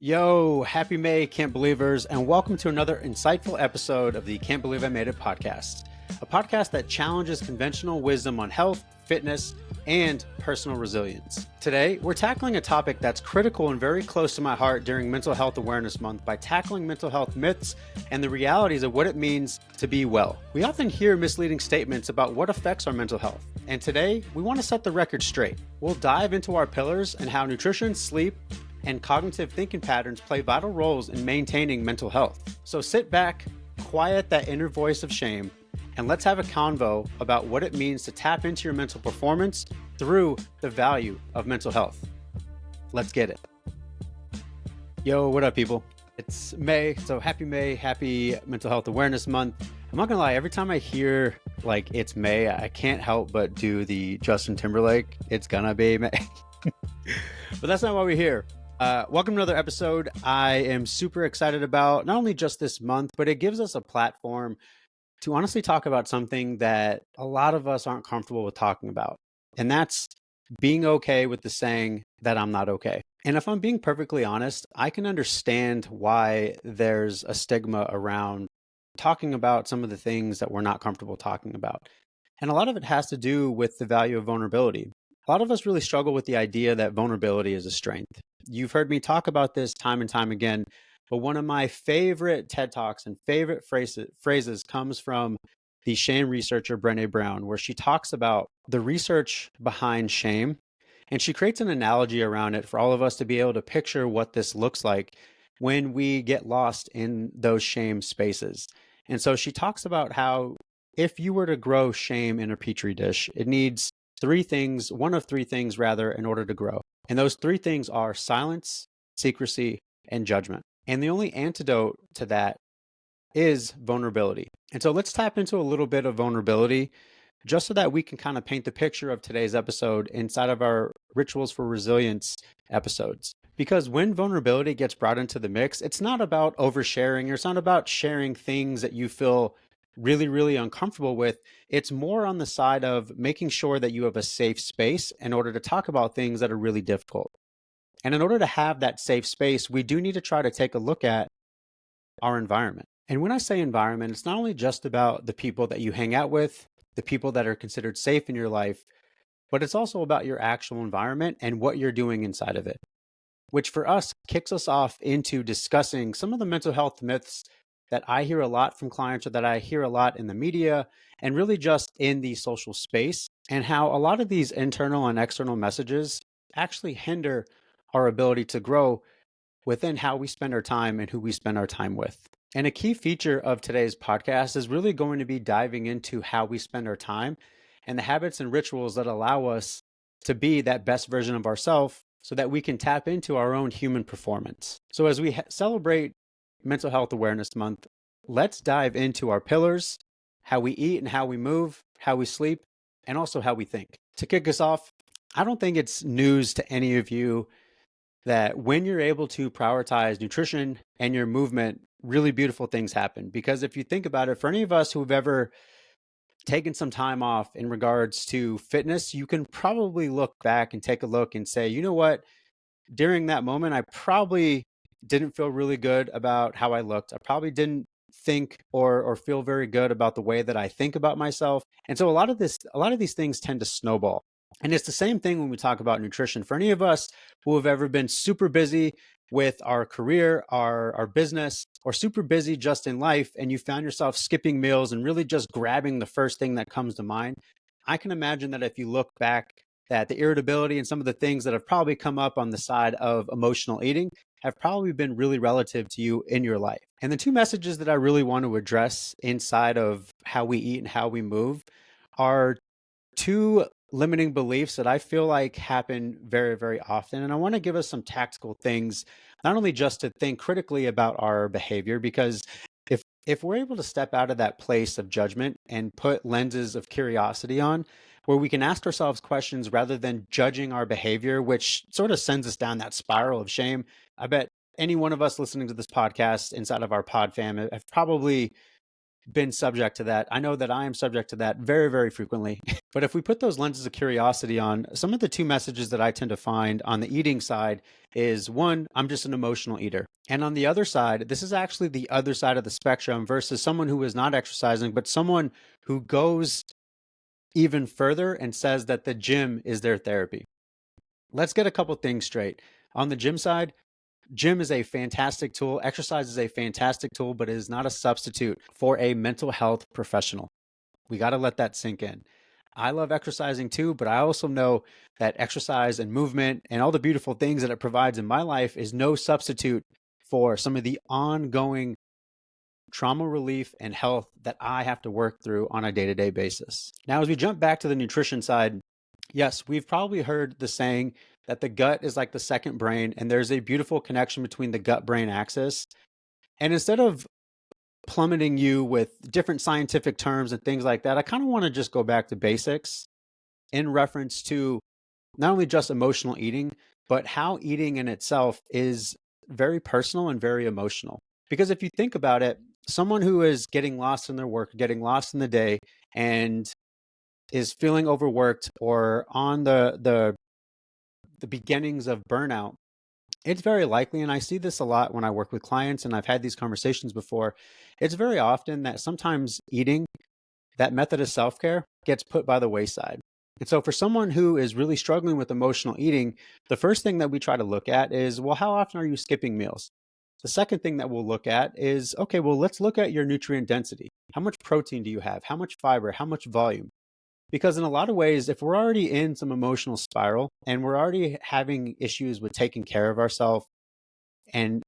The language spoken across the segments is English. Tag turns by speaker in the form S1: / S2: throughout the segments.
S1: Yo, happy May, Can't Believers, and welcome to another insightful episode of the Can't Believe I Made It podcast, a podcast that challenges conventional wisdom on health, fitness, and personal resilience. Today, we're tackling a topic that's critical and very close to my heart during Mental Health Awareness Month by tackling mental health myths and the realities of what it means to be well. We often hear misleading statements about what affects our mental health, and today, we want to set the record straight. We'll dive into our pillars and how nutrition, sleep, and cognitive thinking patterns play vital roles in maintaining mental health. So sit back, quiet that inner voice of shame, and let's have a convo about what it means to tap into your mental performance through the value of mental health. Let's get it. Yo, what up, people? It's May, so happy May, happy Mental Health Awareness Month. I'm not gonna lie, every time I hear like it's May, I can't help but do the Justin Timberlake, it's gonna be May. But that's not why we're here. Welcome to another episode. I am super excited about not only just this month, but it gives us a platform to honestly talk about something that a lot of us aren't comfortable with talking about. And that's being okay with the saying that I'm not okay. And if I'm being perfectly honest, I can understand why there's a stigma around talking about some of the things that we're not comfortable talking about. And a lot of it has to do with the value of vulnerability. A lot of us really struggle with the idea that vulnerability is a strength. You've heard me talk about this time and time again, but one of my favorite TED Talks and favorite phrases comes from the shame researcher Brené Brown, where she talks about the research behind shame, and she creates an analogy around it for all of us to be able to picture what this looks like when we get lost in those shame spaces. And so she talks about how if you were to grow shame in a petri dish, it needs one of three things rather, in order to grow. And those three things are silence, secrecy, and judgment. And the only antidote to that is vulnerability. And so let's tap into a little bit of vulnerability just so that we can kind of paint the picture of today's episode inside of our Rituals for Resilience episodes. Because when vulnerability gets brought into the mix, it's not about oversharing, or it's not about sharing things that you feel really, really uncomfortable with. It's more on the side of making sure that you have a safe space in order to talk about things that are really difficult. And in order to have that safe space, we do need to try to take a look at our environment. And when I say environment, it's not only just about the people that you hang out with, the people that are considered safe in your life, but it's also about your actual environment and what you're doing inside of it, which for us kicks us off into discussing some of the mental health myths that I hear a lot from clients, or that I hear a lot in the media and really just in the social space, and how a lot of these internal and external messages actually hinder our ability to grow within how we spend our time and who we spend our time with. And a key feature of today's podcast is really going to be diving into how we spend our time and the habits and rituals that allow us to be that best version of ourselves so that we can tap into our own human performance. So as we celebrate Mental Health Awareness Month, let's dive into our pillars, how we eat and how we move, how we sleep, and also how we think. To kick us off, I don't think it's news to any of you that when you're able to prioritize nutrition and your movement, really beautiful things happen. Because if you think about it, for any of us who've ever taken some time off in regards to fitness, you can probably look back and take a look and say, you know what, during that moment, I probably didn't feel really good about how I looked. I probably didn't think or feel very good about the way that I think about myself. And so a lot of these things tend to snowball. And it's the same thing when we talk about nutrition. For any of us who have ever been super busy with our career, our business, or super busy just in life, and you found yourself skipping meals and really just grabbing the first thing that comes to mind, I can imagine that if you look back, that the irritability and some of the things that have probably come up on the side of emotional eating have probably been really relative to you in your life. And the two messages that I really want to address inside of how we eat and how we move are two limiting beliefs that I feel like happen very, very often. And I want to give us some tactical things, not only just to think critically about our behavior, because if we're able to step out of that place of judgment and put lenses of curiosity on, where we can ask ourselves questions rather than judging our behavior, which sort of sends us down that spiral of shame. I bet any one of us listening to this podcast inside of our pod fam have probably been subject to that. I know that I am subject to that very, very frequently. But if we put those lenses of curiosity on, some of the two messages that I tend to find on the eating side is one, I'm just an emotional eater. And on the other side, this is actually the other side of the spectrum versus someone who is not exercising, but someone who goes even further and says that the gym is their therapy. Let's get a couple things straight. On the gym side, gym is a fantastic tool. Exercise is a fantastic tool, but it is not a substitute for a mental health professional. We got to let that sink in. I love exercising too, but I also know that exercise and movement and all the beautiful things that it provides in my life is no substitute for some of the ongoing trauma relief and health that I have to work through on a day-to-day basis. Now, as we jump back to the nutrition side, yes, we've probably heard the saying that the gut is like the second brain, and there's a beautiful connection between the gut-brain axis. And instead of plummeting you with different scientific terms and things like that, I kind of want to just go back to basics in reference to not only just emotional eating, but how eating in itself is very personal and very emotional. Because if you think about it, someone who is getting lost in their work, getting lost in the day, and is feeling overworked or on the beginnings of burnout, it's very likely, and I see this a lot when I work with clients, and I've had these conversations before. It's very often that sometimes eating, that method of self care, gets put by the wayside. And so, for someone who is really struggling with emotional eating, the first thing that we try to look at is, well, how often are you skipping meals? The second thing that we'll look at is, okay, well, let's look at your nutrient density. How much protein do you have? How much fiber? How much volume? Because in a lot of ways, if we're already in some emotional spiral and we're already having issues with taking care of ourselves and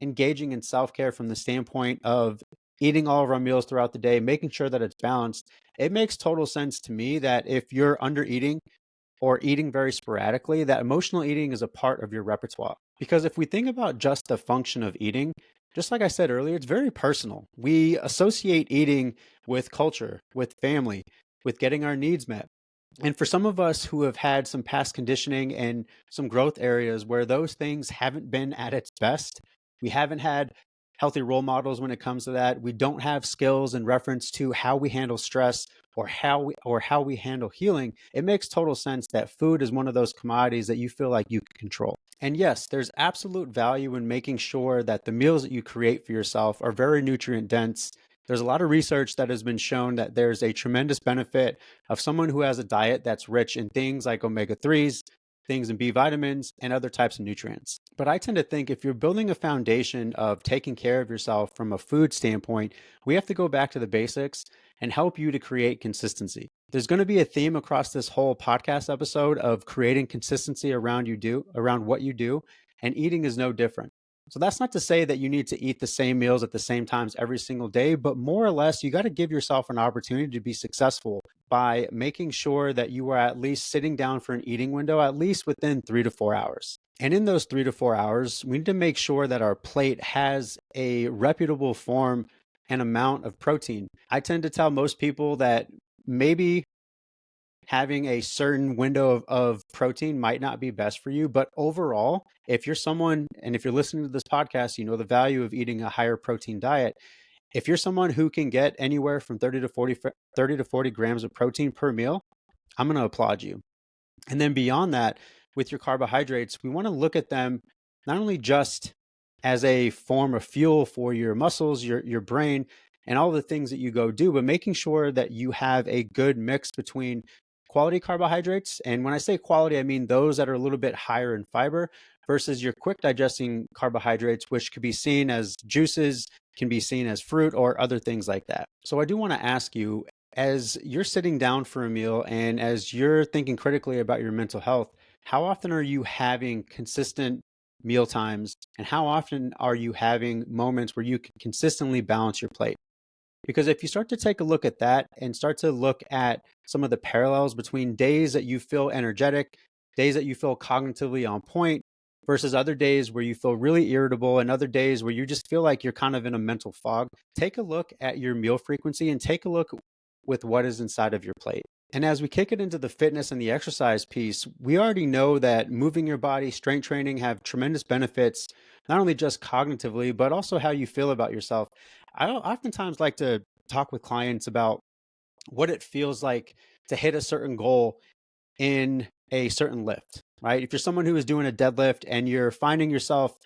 S1: engaging in self care from the standpoint of eating all of our meals throughout the day, making sure that it's balanced, it makes total sense to me that if you're under eating or eating very sporadically, that emotional eating is a part of your repertoire. Because if we think about just the function of eating, just like I said earlier, it's very personal. We associate eating with culture, with family, with getting our needs met. And for some of us who have had some past conditioning and some growth areas where those things haven't been at its best, we haven't had healthy role models when it comes to that. We don't have skills in reference to how we handle stress or how we handle healing. It makes total sense that food is one of those commodities that you feel like you can control. And yes, there's absolute value in making sure that the meals that you create for yourself are very nutrient dense. There's a lot of research that has been shown that there's a tremendous benefit of someone who has a diet that's rich in things like omega-3s, things in B vitamins, and other types of nutrients. But I tend to think if you're building a foundation of taking care of yourself from a food standpoint, we have to go back to the basics and help you to create consistency. There's going to be a theme across this whole podcast episode of creating consistency around what you do, and eating is no different. So that's not to say that you need to eat the same meals at the same times every single day, but more or less, you got to give yourself an opportunity to be successful by making sure that you are at least sitting down for an eating window, at least within 3 to 4 hours. And in those 3 to 4 hours, we need to make sure that our plate has a reputable form and amount of protein. I tend to tell most people that maybe having a certain window of protein might not be best for you. But overall, if you're someone, and if you're listening to this podcast, you know the value of eating a higher protein diet. If you're someone who can get anywhere from 30 to 40 grams of protein per meal, I'm going to applaud you. And then beyond that, with your carbohydrates, we want to look at them not only just as a form of fuel for your muscles, your brain, and all the things that you go do, but making sure that you have a good mix between quality carbohydrates. And when I say quality, I mean those that are a little bit higher in fiber versus your quick digesting carbohydrates, which could be seen as juices, can be seen as fruit, or other things like that. So I do want to ask you, as you're sitting down for a meal and as you're thinking critically about your mental health, how often are you having consistent meal times, and how often are you having moments where you can consistently balance your plate? Because if you start to take a look at that and start to look at some of the parallels between days that you feel energetic, days that you feel cognitively on point, versus other days where you feel really irritable and other days where you just feel like you're kind of in a mental fog, take a look at your meal frequency and take a look with what is inside of your plate. And as we kick it into the fitness and the exercise piece, we already know that moving your body, strength training have tremendous benefits, not only just cognitively, but also how you feel about yourself. I oftentimes like to talk with clients about what it feels like to hit a certain goal in a certain lift, right? If you're someone who is doing a deadlift and you're finding yourself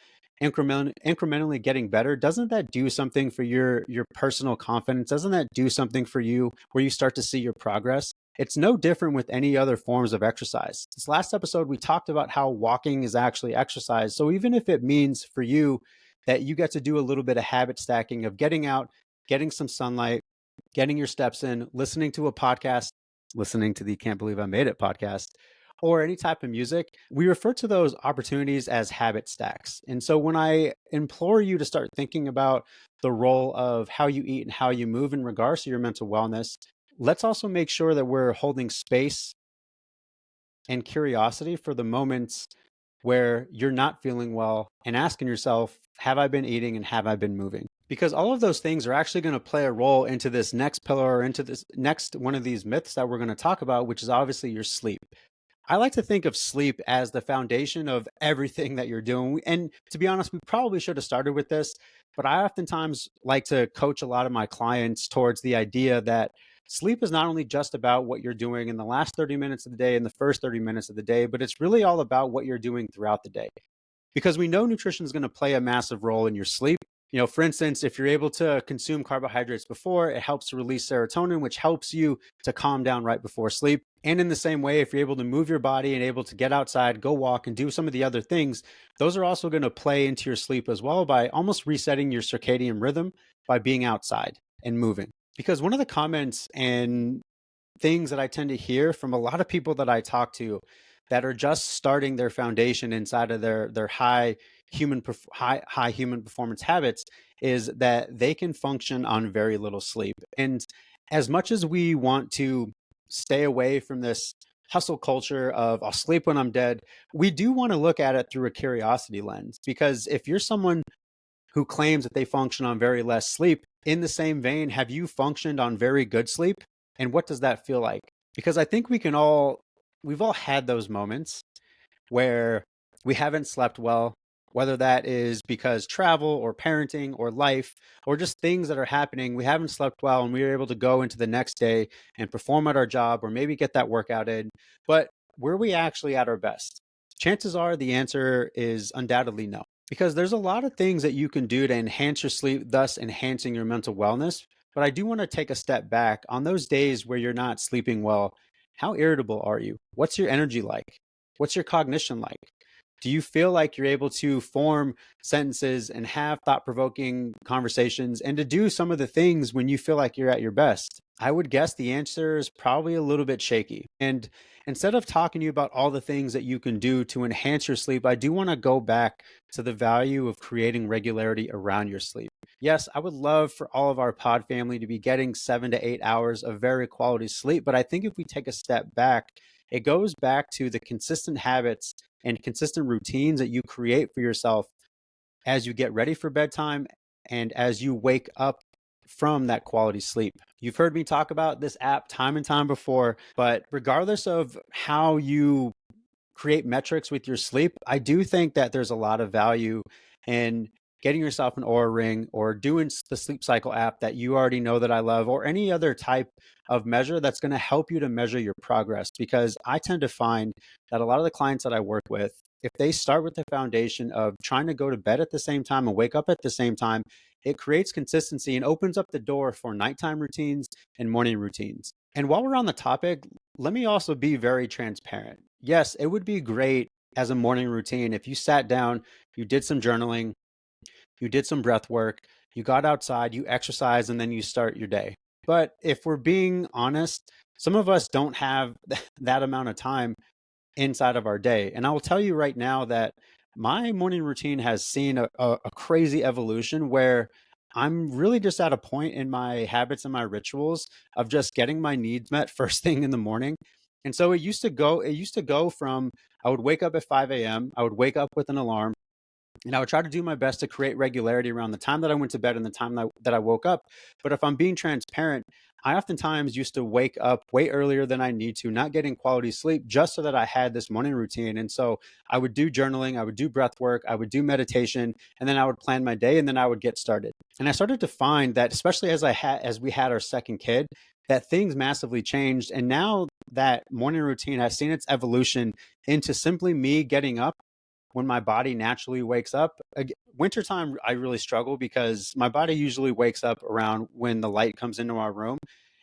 S1: incrementally getting better, doesn't that do something for your personal confidence? Doesn't that do something for you where you start to see your progress? It's no different with any other forms of exercise. This last episode, we talked about how walking is actually exercise. So even if it means for you that you get to do a little bit of habit stacking of getting out, getting some sunlight, getting your steps in, listening to a podcast, listening to the Can't Believe I Made It podcast, or any type of music, we refer to those opportunities as habit stacks. And so when I implore you to start thinking about the role of how you eat and how you move in regards to your mental wellness, let's also make sure that we're holding space and curiosity for the moments where you're not feeling well and asking yourself, have I been eating and have I been moving? Because all of those things are actually going to play a role into this next pillar or into this next one of these myths that we're going to talk about, which is obviously your sleep. I like to think of sleep as the foundation of everything that you're doing. And to be honest, we probably should have started with this, but I oftentimes like to coach a lot of my clients towards the idea that sleep is not only just about what you're doing in the last 30 minutes of the day and the first 30 minutes of the day, but it's really all about what you're doing throughout the day. Because we know nutrition is going to play a massive role in your sleep. For instance, if you're able to consume carbohydrates before, it helps to release serotonin, which helps you to calm down right before sleep. And in the same way, if you're able to move your body and able to get outside, go walk, and do some of the other things, those are also going to play into your sleep as well by almost resetting your circadian rhythm by being outside and moving. Because one of the comments and things that I tend to hear from a lot of people that I talk to that are just starting their foundation inside of their high human performance habits is that they can function on very little sleep. And as much as we want to stay away from this hustle culture of I'll sleep when I'm dead, we do want to look at it through a curiosity lens. Because if you're someone who claims that they function on very less sleep, in the same vein, have you functioned on very good sleep? And what does that feel like? Because I think we've all had those moments where we haven't slept well, whether that is because travel or parenting or life or just things that are happening. We haven't slept well and we were able to go into the next day and perform at our job or maybe get that workout in. But were we actually at our best? Chances are the answer is undoubtedly no. Because there's a lot of things that you can do to enhance your sleep, thus enhancing your mental wellness. But I do want to take a step back on those days where you're not sleeping well. How irritable are you? What's your energy like? What's your cognition like? Do you feel like you're able to form sentences and have thought provoking conversations and to do some of the things when you feel like you're at your best? I would guess the answer is probably a little bit shaky. And instead of talking to you about all the things that you can do to enhance your sleep, I do want to go back to the value of creating regularity around your sleep. Yes, I would love for all of our pod family to be getting 7 to 8 hours of very quality sleep. But I think if we take a step back, it goes back to the consistent habits and consistent routines that you create for yourself as you get ready for bedtime and as you wake up from that quality sleep. You've heard me talk about this app time and time before, but regardless of how you create metrics with your sleep, I do think that there's a lot of value in getting yourself an Aura Ring or doing the Sleep Cycle app that you already know that I love, or any other type of measure that's going to help you to measure your progress. Because I tend to find that a lot of the clients that I work with, if they start with the foundation of trying to go to bed at the same time and wake up at the same time, it creates consistency and opens up the door for nighttime routines and morning routines. And while we're on the topic, let me also be very transparent. Yes, it would be great as a morning routine if you sat down, you did some journaling, you did some breath work, you got outside, you exercise, and then you start your day. But if we're being honest, some of us don't have that amount of time inside of our day. And I will tell you right now that my morning routine has seen a crazy evolution where I'm really just at a point in my habits and my rituals of just getting my needs met first thing in the morning. And so it used to go from I would wake up at 5 a.m., I would wake up with an alarm, And I would try to do my best to create regularity around the time that I went to bed and the time that I woke up. But if I'm being transparent, I oftentimes used to wake up way earlier than I need to, not getting quality sleep, just so that I had this morning routine. And so I would do journaling, I would do breath work, I would do meditation, and then I would plan my day and then I would get started. And I started to find that, especially as we had our second kid, that things massively changed. And now that morning routine has seen its evolution into simply me getting up when my body naturally wakes up. Wintertime, I really struggle because my body usually wakes up around when the light comes into our room.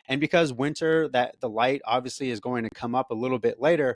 S1: And because winter, that the light obviously is going to come up a little bit later,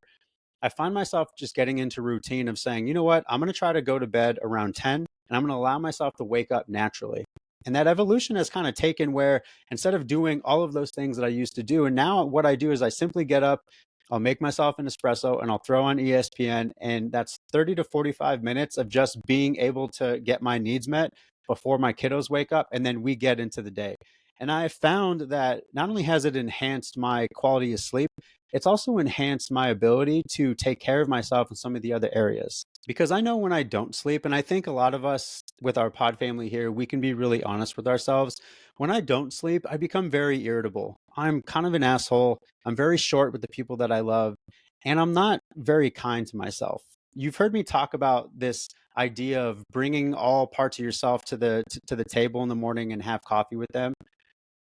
S1: I find myself just getting into routine of saying, you know what, I'm going to try to go to bed around 10 and I'm going to allow myself to wake up naturally. And that evolution has kind of taken where instead of doing all of those things that I used to do, and now what I do is I simply get up, I'll make myself an espresso and I'll throw on ESPN. And that's 30 to 45 minutes of just being able to get my needs met before my kiddos wake up. And then we get into the day. And I found that not only has it enhanced my quality of sleep, it's also enhanced my ability to take care of myself in some of the other areas. Because I know when I don't sleep, and I think a lot of us with our pod family here, we can be really honest with ourselves. When I don't sleep, I become very irritable. I'm kind of an asshole. I'm very short with the people that I love, and I'm not very kind to myself. You've heard me talk about this idea of bringing all parts of yourself to the table in the morning and have coffee with them,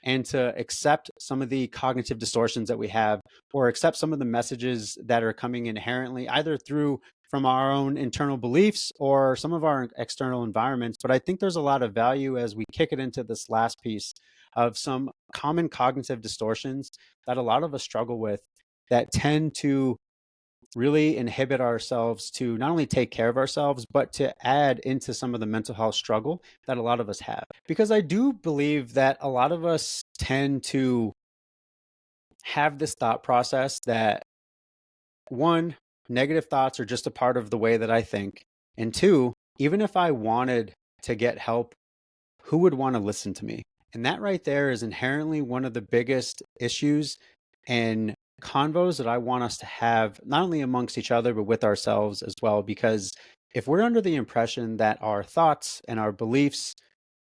S1: and to accept some of the cognitive distortions that we have, or accept some of the messages that are coming inherently either through from our own internal beliefs or some of our external environments. But I think there's a lot of value as we kick it into this last piece of some common cognitive distortions that a lot of us struggle with, that tend to really inhibit ourselves to not only take care of ourselves, but to add into some of the mental health struggle that a lot of us have. Because I do believe that a lot of us tend to have this thought process that, one, negative thoughts are just a part of the way that I think. And two, even if I wanted to get help, who would want to listen to me? And that right there is inherently one of the biggest issues and convos that I want us to have, not only amongst each other, but with ourselves as well. Because if we're under the impression that our thoughts and our beliefs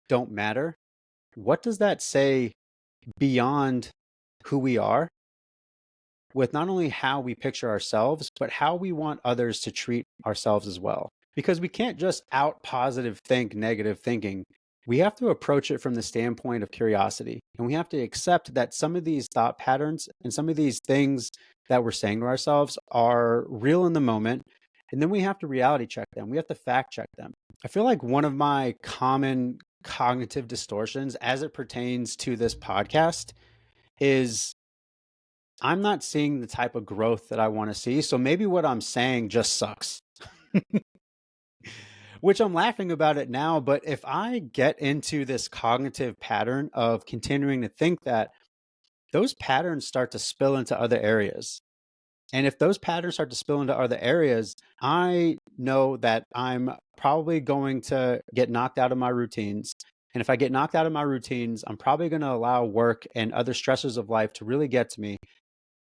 S1: don't matter, what does that say beyond who we are, with not only how we picture ourselves, but how we want others to treat ourselves as well? Because we can't just out positive think negative thinking. We have to approach it from the standpoint of curiosity. And we have to accept that some of these thought patterns and some of these things that we're saying to ourselves are real in the moment. And then we have to reality check them. We have to fact check them. I feel like one of my common cognitive distortions as it pertains to this podcast is I'm not seeing the type of growth that I want to see. So maybe what I'm saying just sucks, which I'm laughing about it now. But if I get into this cognitive pattern of continuing to think that, those patterns start to spill into other areas. And if those patterns start to spill into other areas, I know that I'm probably going to get knocked out of my routines. And if I get knocked out of my routines, I'm probably going to allow work and other stressors of life to really get to me.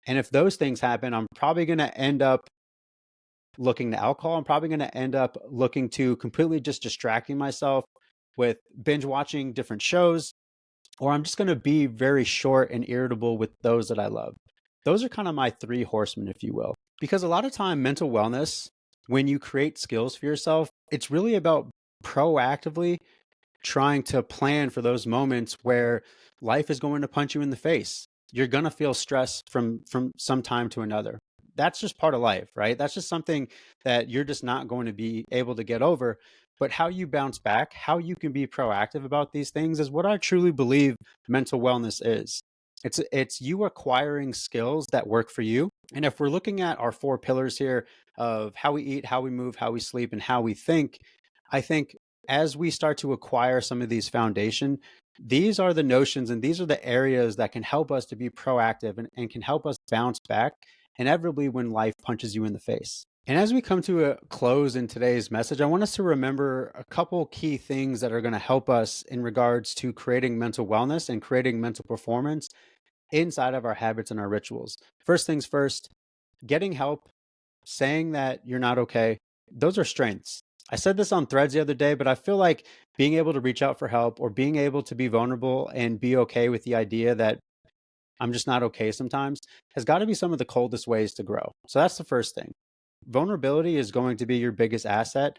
S1: And if those things happen, I'm probably going to end up looking to alcohol. I'm probably going to end up looking to completely just distracting myself with binge watching different shows, or I'm just going to be very short and irritable with those that I love. Those are kind of my three horsemen, if you will. Because a lot of time, mental wellness, when you create skills for yourself, it's really about proactively trying to plan for those moments where life is going to punch you in the face. You're going to feel stress from some time to another. That's just part of life, right? That's just something that you're just not going to be able to get over. But how you bounce back, how you can be proactive about these things is what I truly believe mental wellness is. It's you acquiring skills that work for you. And if we're looking at our four pillars here of how we eat, how we move, how we sleep, and how we think, I think as we start to acquire some of these foundation, these are the notions and these are the areas that can help us to be proactive and can help us bounce back inevitably when life punches you in the face. And as we come to a close in today's message, I want us to remember a couple key things that are going to help us in regards to creating mental wellness and creating mental performance inside of our habits and our rituals. First things first, getting help, saying that you're not okay, those are strengths. I said this on Threads the other day, but I feel like being able to reach out for help or being able to be vulnerable and be okay with the idea that I'm just not okay sometimes has got to be some of the coldest ways to grow. So that's the first thing. Vulnerability is going to be your biggest asset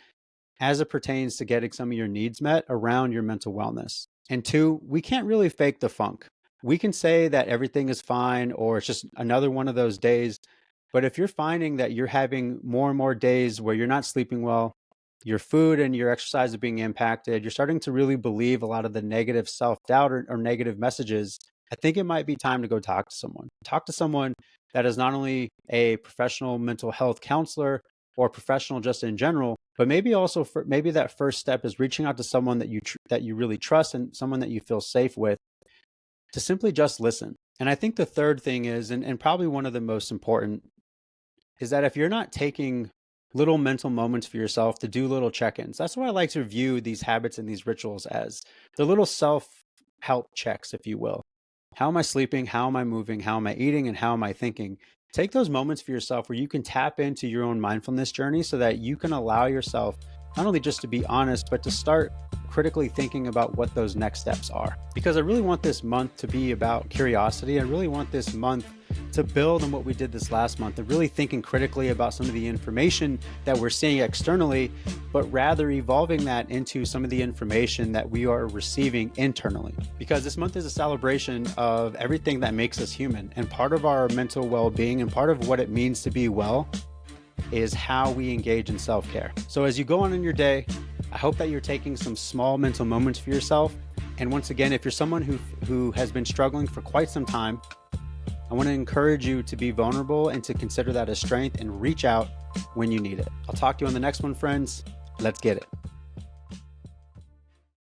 S1: as it pertains to getting some of your needs met around your mental wellness. And two, we can't really fake the funk. We can say that everything is fine or it's just another one of those days. But if you're finding that you're having more and more days where you're not sleeping well, your food and your exercise are being impacted, you're starting to really believe a lot of the negative self doubt or negative messages, I think it might be time to go talk to someone. Talk to someone that is not only a professional mental health counselor or professional just in general, but maybe also maybe that first step is reaching out to someone that you really trust and someone that you feel safe with to simply just listen. And I think the third thing is, and probably one of the most important, is that if you're not taking little mental moments for yourself to do little check-ins, that's what I like to view these habits and these rituals as. They're little self-help checks, if you will. How am I sleeping? How am I moving? How am I eating? And how am I thinking? Take those moments for yourself where you can tap into your own mindfulness journey so that you can allow yourself not only just to be honest, but to start critically thinking about what those next steps are. Because I really want this month to be about curiosity. I really want this month to build on what we did this last month and really thinking critically about some of the information that we're seeing externally, but rather evolving that into some of the information that we are receiving internally. Because this month is a celebration of everything that makes us human. And part of our mental well-being and part of what it means to be well is how we engage in self-care. So as you go on in your day, I hope that you're taking some small mental moments for yourself. And once again, if you're someone who has been struggling for quite some time, I want to encourage you to be vulnerable and to consider that a strength and reach out when you need it. I'll talk to you on the next one, friends. Let's get it.